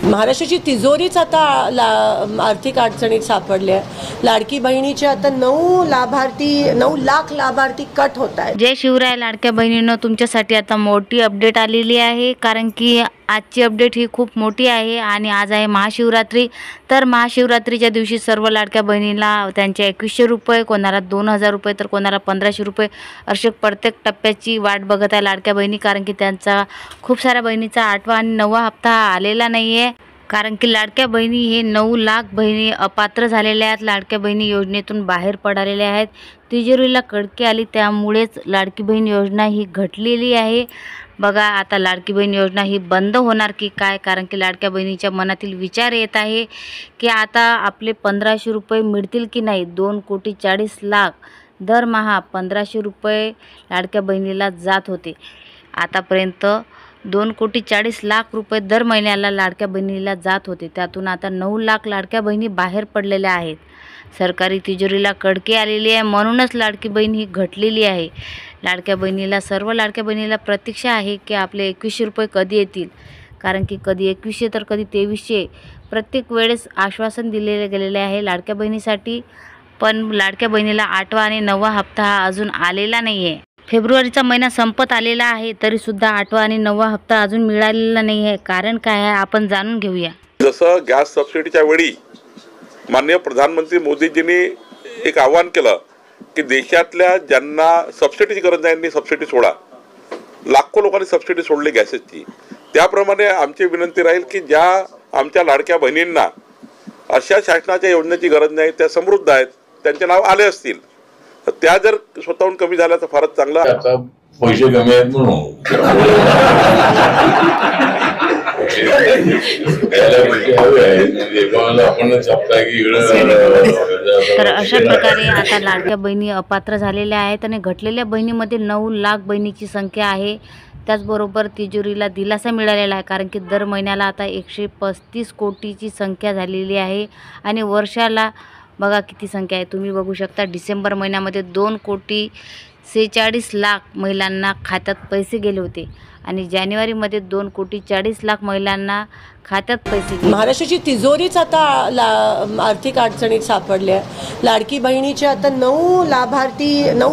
महाराष्ट्राची तिजोरीच आता आर्थिक अडचणीत सापडली आहे। लाडकी बहिणीचे आता 9 लाख लाभार्थी कट होत आहेत। जय शिवराय लाडक्या बहिणींनो, तुमच्यासाठी आता मोठी अपडेट आलेली आहे, कारण की आजची अपडेट ही खूप मोठी आहे आणि आज आहे महाशिवरात्री। तर महाशिवरात्रीच्या दिवशी सर्व लाडक्या बहिणीला त्यांचे 2100 रुपये, कोणाला 2000 रुपये तर कोणाला 1500 रुपये असे प्रत्येक टप्प्याची वाट बघत आहे लाडक्या बहिणी, कारण की त्यांचा खूप साऱ्या बहिणीचा 8वा आणि 9वा हप्ता आलेला नाही आहे। कारण की लाडक्या बहिणी हे 9 लाख बहिणी अपात्र झालेल्या आहेत, लाडक्या बहिणी योजनेतून बाहेर पडलेल्या आहेत, तिजोरीला कडके आली, त्यामुळेच लाडकी बहीण योजना ही घटलेली आहे। बघा आता लाडकी बहीण योजना ही बंद होणार की काय, कारण की लाडक्या बहिणीच्या मनातील विचार येत आहे की आता आपले 1500 रुपये मिळतील की नाही। 2,40,00,000 दरमहा 1500 रुपये लाडक्या बहिणीला जात होते, आतापर्यंत 2,40,00,000 रुपये दर महिन्याला लाडक्या बहिणीला जात होते, त्यातून आता 9 लाख लाडक्या बहिणी बाहेर पडलेल्या आहेत। सरकारी तिजोरीला कडके आलेली आहे, म्हणूनच लाडकी बहीण ही घटलेली आहे। लाडक्या बहिणीला, सर्व लाडक्या बहिणीला प्रतीक्षा आहे की आपले 2100 रुपये कधी येतील, कारण की कधी 2100 तर कधी 2300 प्रत्येक वेळेस आश्वासन दिलेले गेलेले आहे लाडक्या बहिणीसाठी, पण लाडक्या बहिणीला 8वा आणि 9वा हप्ता हा अजून आलेला नाही आहे। फेब्रुवारीचा महिना संपत आलेला आहे, तरीसुद्धा 8वा आणि 9वा हप्ता अजून मिळालेला नाही आहे। कारण काय आहे आपण जाणून घेऊया। जसं गॅस सबसिडीच्या वेळी माननीय प्रधानमंत्री मोदीजींनी एक आवाहन केलं की देशातल्या ज्यांना सबसिडीची गरज नाही त्यांनी सबसिडी सोडा, लाखो लोकांनी सबसिडी सोडली गॅसेसची। त्याप्रमाणे आमची विनंती राहील की ज्या आमच्या लाडक्या बहिणींना अशा शासनाच्या योजनेची गरज नाही, त्या समृद्ध आहेत, त्यांचे नाव आले असतील, तर त्या जर स्वतःहून कमी झाल्या तर फारच चांगला। आता पैसे कमी आहेत म्हणून तर अशा प्रकारे आता लाडक्या बहिणी अपात्र झालेल्या आहेत आणि घटलेल्या बहिणीमध्ये 9 लाख बहिणीची संख्या आहे। त्याचबरोबर तिजोरीला दिलासा मिळालेला आहे, कारण की दर महिन्याला आता 135 कोटीची संख्या झालेली आहे आणि वर्षाला बघा किती संख्या आहे, तुम्ही बघू शकता। डिसेंबर महिन्यामध्ये 2,46,00,000 महिलांना खात्यात पैसे गेले होते आणि जानेवारीमध्ये 2,40,00,000 महिलांना खात्यात पैसे गेले। महाराष्ट्राची तिजोरीच आता आर्थिक अडचणीत सापडली आहे। लाडकी बहिणीचे आता 9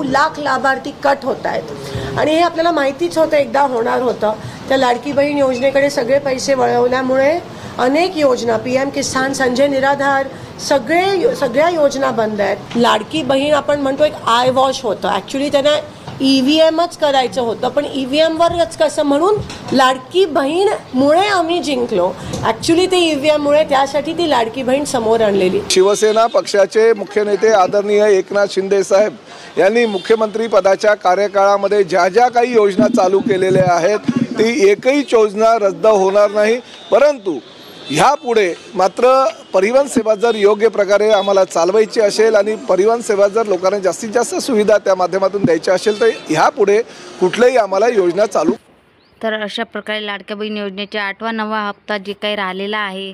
लाख लाभार्थी कट होत आहेत आणि हे आपल्याला माहितीच होतं, एकदा होणार होतं। त्या लाडकी बहीण योजनेकडे सगळे पैसे वळवल्यामुळे अनेक योजना, PM किसान, संजय निराधार, सगळ्या योजना बंद आहेत। लाडकी बहीण आपण म्हणतो एक आय वॉश होतं, ॲक्च्युली त्यांना EVMच करायचं होतं, पण EVMवरच कसं, म्हणून लाडकी बहीणमुळे आम्ही जिंकलो। ॲक्च्युली ते EVMमुळे, त्यासाठी ती लाडकी बहीण समोर आणलेली। शिवसेना पक्षाचे मुख्य नेते आदरणीय एकनाथ शिंदे साहेब यांनी मुख्यमंत्री पदाच्या कार्यकाळामध्ये ज्या ज्या काही योजना चालू केलेल्या आहेत ती एकही योजना रद्द होणार नाही, परंतु ह्यापुढे मात्र परिवहन सेवा जर योग्य प्रकारे आम्हाला चालवायची असेल आणि परिवहन सेवा जर लोकांना जास्तीत जास्त सुविधा त्या माध्यमातून द्यायच्या असेल तर ह्यापुढे कुठल्याही आम्हाला योजना चालू। तर अशा प्रकारे लाडक्या बहीण योजनेचा 8वा 9वा हप्ता जे काही राहिलेला आहे,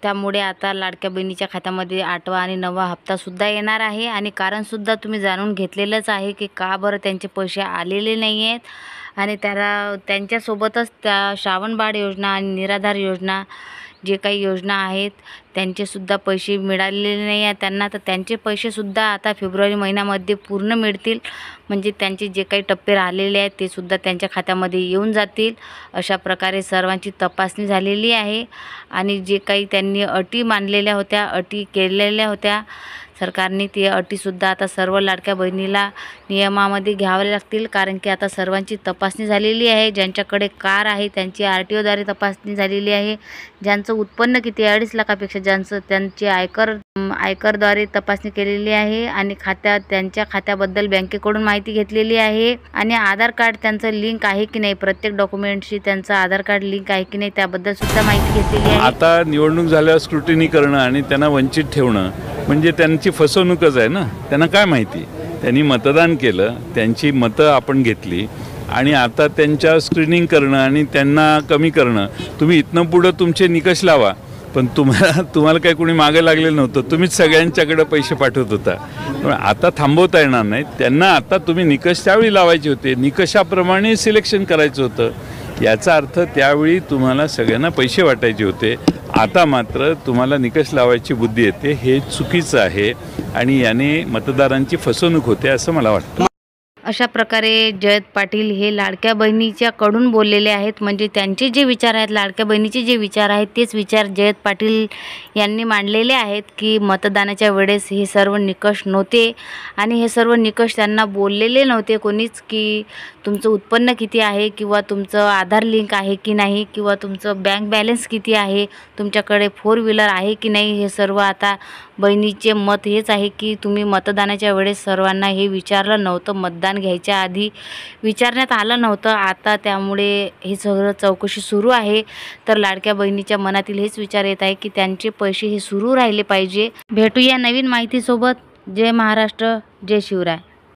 त्यामुळे आता लाडक्या बहिणीच्या खात्यामध्ये 8वा आणि 9वा हप्तासुद्धा येणार आहे आणि कारणसुद्धा तुम्ही जाणून घेतलेलंच आहे की का बरं त्यांचे पैसे आलेले नाही आहेत। आणि त्यांच्यासोबतच त्या श्रावणबाळ योजना आणि निराधार योजना जे काही योजना आहेत त्यांचेसुद्धा पैसे मिळालेले नाही आहेत त्यांना, तर त्यांचे पैसेसुद्धा आता फेब्रुवारी महिन्यामध्ये पूर्ण मिळतील, म्हणजे त्यांचे जे काही टप्पे राहिलेले आहेत ते सुद्धा त्यांच्या खात्यामध्ये येऊन जातील। अशा प्रकारे सर्वांची तपासणी झालेली आहे आणि जे काही त्यांनी अटी मानलेल्या होत्या, अटी केलेल्या होत्या सरकारने, ते अटीसुद्धा आता सर्व लाडक्या बहिणीला नियमामध्ये घ्यावे लागतील, कारण की आता सर्वांची तपासणी झालेली आहे। ज्यांच्याकडे कार आहे त्यांची RTOद्वारे तपासणी झालेली आहे, ज्यांचं उत्पन्न किती 2.5 लाखापेक्षा ज्यांचं, त्यांची आयकरद्वारे तपासणी केलेली आहे आणि त्यांच्या खात्याबद्दल बँकेकडून माहिती घेतलेली आहे आणि आधार कार्ड त्यांचं लिंक आहे की नाही, प्रत्येक डॉक्युमेंटशी त्यांचं आधार कार्ड लिंक आहे की नाही त्याबद्दल सुद्धा माहिती घेतलेली आहे। आता निवडणूक झाल्यावर स्क्रुटिनी करणं आणि त्यांना वंचित ठेवणं म्हणजे त्यांची फसवणूकच आहे ना। त्यांना काय माहिती, त्यांनी मतदान केलं, त्यांची मतं आपण घेतली आणि आता त्यांच्या स्क्रीनिंग करणं आणि त्यांना कमी करणं, तुम्ही इथनं पुढं तुमचे निकष लावा, पण तुम्हाला काही कोणी मागे लागलेलं नव्हतं, तुम्हीच सगळ्यांच्याकडे पैसे पाठवत होता, पण आता थांबवता येणार नाही त्यांना। आता तुम्ही निकष त्यावेळी लावायचे होते, निकषाप्रमाणे सिलेक्शन करायचं होतं। याचा अर्थ त्यावेळी तुम्हाला सगळ्यांना पैसे वाटायचे होते. आता मात्र तुम्हाला निकष लावायची बुद्धी येते. हे चुकीचं आहे आणि याने मतदारांची फसवणूक होते असं मला वाटतं. अशा प्रकारे जयंत पाटील हे लाडक्या बहिणीच्या कडून बोललेले आहेत. म्हणजे त्यांचे जे विचार आहेत, लाडक्या बहिणीचे जे विचार आहेत, तेच विचार जयंत पाटील यांनी मांडलेले आहेत की मतदानाच्या वेळेस हे सर्व निकष नव्हते आणि हे सर्व निकष त्यांना बोललेले नव्हते कोणीच की तुमचं उत्पन्न किती आहे किंवा तुमचं आधार लिंक आहे की नाही किंवा तुमचं बँक बॅलन्स किती आहे, तुमच्याकडे 4 व्हीलर आहे की नाही. हे सर्व आता बहिणीचे मत हेच आहे की तुम्ही मतदानाच्या वेळेस सर्वांना हे विचारलं नव्हतं, मतदान घ्यायच्या आधी विचारण्यात आलं नव्हतं. आता त्यामुळे हे सगळं चौकशी सुरू आहे. तर लाडक्या बहिणीच्या मनातील हेच विचार येत आहे की त्यांचे पैसे हे सुरू राहिले पाहिजे. भेटूया नवीन माहितीसोबत. जय महाराष्ट्र, जय शिवराय.